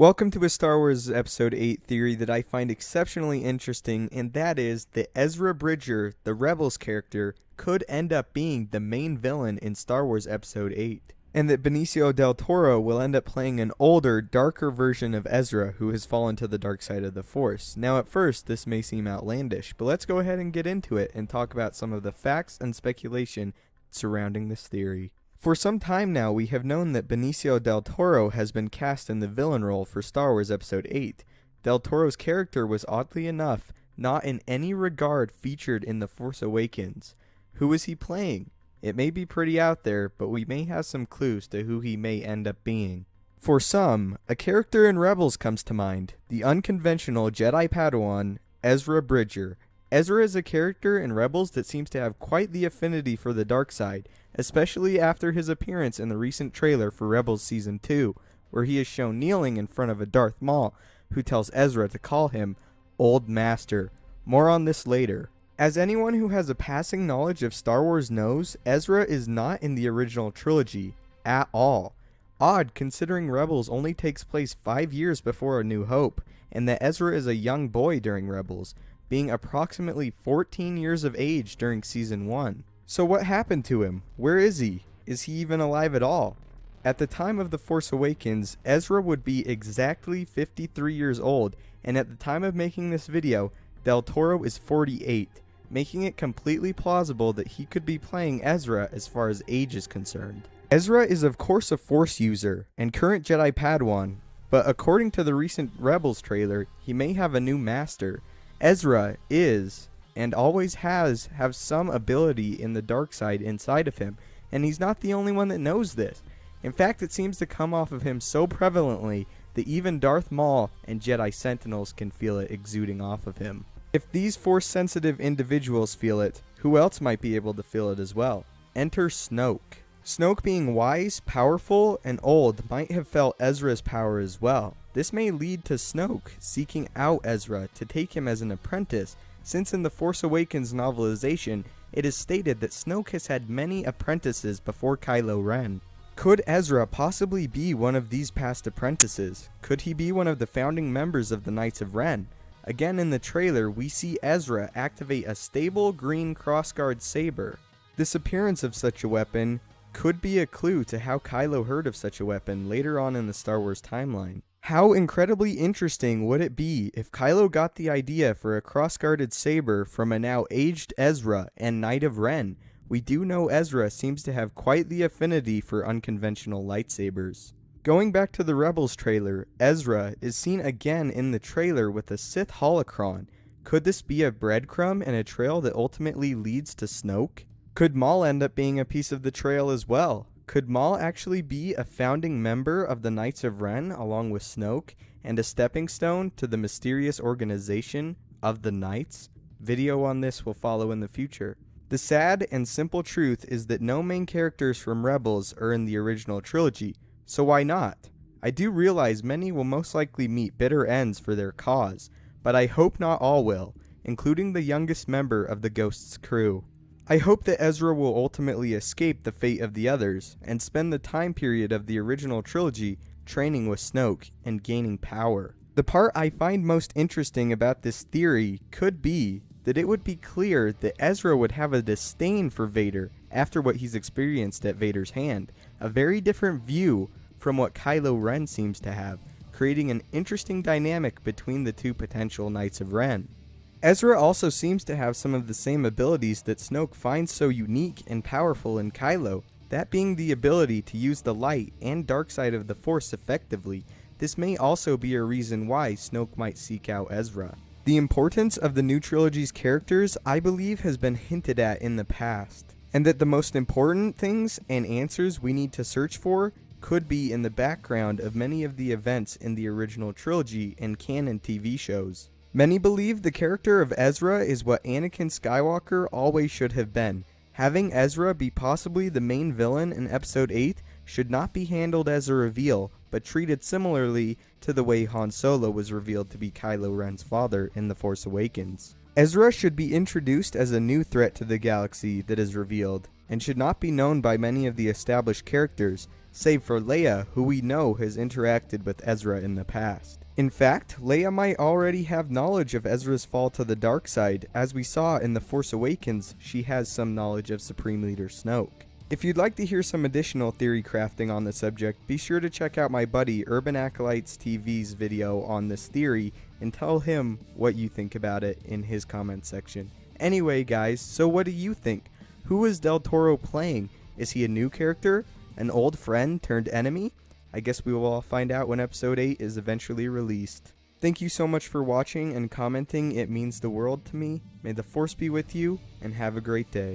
Welcome to a Star Wars Episode 8 theory that I find exceptionally interesting, and that is that Ezra Bridger, the Rebels character, could end up being the main villain in Star Wars Episode 8. And that Benicio del Toro will end up playing an older, darker version of Ezra who has fallen to the dark side of the Force. Now at first this may seem outlandish, but let's go ahead and get into it and talk about some of the facts and speculation surrounding this theory. For some time now, we have known that Benicio del Toro has been cast in the villain role for Star Wars Episode 8. Del Toro's character was oddly enough not in any regard featured in The Force Awakens. Who is he playing? It may be pretty out there, but we may have some clues to who he may end up being. For some, a character in Rebels comes to mind, the unconventional Jedi Padawan, Ezra Bridger. Ezra is a character in Rebels that seems to have quite the affinity for the dark side, especially after his appearance in the recent trailer for Rebels Season 2, where he is shown kneeling in front of a Darth Maul, who tells Ezra to call him Old Master. More on this later. As anyone who has a passing knowledge of Star Wars knows, Ezra is not in the original trilogy at all. Odd, considering Rebels only takes place 5 years before A New Hope, and that Ezra is a young boy during Rebels, being approximately 14 years of age during Season 1. So what happened to him? Where is he? Is he even alive at all? At the time of The Force Awakens, Ezra would be exactly 53 years old, and at the time of making this video, Del Toro is 48, making it completely plausible that he could be playing Ezra as far as age is concerned. Ezra is of course a Force user and current Jedi Padawan, but according to the recent Rebels trailer, he may have a new master. Ezra is, and always have some ability in the dark side inside of him, and he's not the only one that knows this. In fact, it seems to come off of him so prevalently that even Darth Maul and Jedi Sentinels can feel it exuding off of him. If these Force-sensitive individuals feel it, who else might be able to feel it as well? Enter Snoke. Snoke, being wise, powerful, and old, might have felt Ezra's power as well. This may lead to Snoke seeking out Ezra to take him as an apprentice, since in the Force Awakens novelization, it is stated that Snoke has had many apprentices before Kylo Ren. Could Ezra possibly be one of these past apprentices? Could he be one of the founding members of the Knights of Ren? Again in the trailer, we see Ezra activate a stable green crossguard saber. This appearance of such a weapon could be a clue to how Kylo heard of such a weapon later on in the Star Wars timeline. How incredibly interesting would it be if Kylo got the idea for a cross-guarded saber from a now aged Ezra and Knight of Ren? We do know Ezra seems to have quite the affinity for unconventional lightsabers. Going back to the Rebels trailer, Ezra is seen again in the trailer with a Sith holocron. Could this be a breadcrumb and a trail that ultimately leads to Snoke? Could Maul end up being a piece of the trail as well? Could Maul actually be a founding member of the Knights of Ren along with Snoke, and a stepping stone to the mysterious organization of the Knights? Video on this will follow in the future. The sad and simple truth is that no main characters from Rebels are in the original trilogy, so why not? I do realize many will most likely meet bitter ends for their cause, but I hope not all will, including the youngest member of the Ghost's crew. I hope that Ezra will ultimately escape the fate of the others, and spend the time period of the original trilogy training with Snoke and gaining power. The part I find most interesting about this theory could be that it would be clear that Ezra would have a disdain for Vader after what he's experienced at Vader's hand, a very different view from what Kylo Ren seems to have, creating an interesting dynamic between the two potential Knights of Ren. Ezra also seems to have some of the same abilities that Snoke finds so unique and powerful in Kylo, that being the ability to use the light and dark side of the Force effectively. This may also be a reason why Snoke might seek out Ezra. The importance of the new trilogy's characters, I believe, has been hinted at in the past, and that the most important things and answers we need to search for could be in the background of many of the events in the original trilogy and canon TV shows. Many believe the character of Ezra is what Anakin Skywalker always should have been. Having Ezra be possibly the main villain in Episode 8 should not be handled as a reveal, but treated similarly to the way Han Solo was revealed to be Kylo Ren's father in The Force Awakens. Ezra should be introduced as a new threat to the galaxy that is revealed, and should not be known by many of the established characters, save for Leia, who we know has interacted with Ezra in the past. In fact, Leia might already have knowledge of Ezra's fall to the dark side, as we saw in The Force Awakens she has some knowledge of Supreme Leader Snoke. If you'd like to hear some additional theory crafting on the subject, be sure to check out my buddy Urban Acolytes TV's video on this theory and tell him what you think about it in his comment section. Anyway guys, so what do you think? Who is Del Toro playing? Is he a new character? An old friend turned enemy? I guess we will all find out when episode 8 is eventually released. Thank you so much for watching and commenting, it means the world to me. May the Force be with you, and have a great day.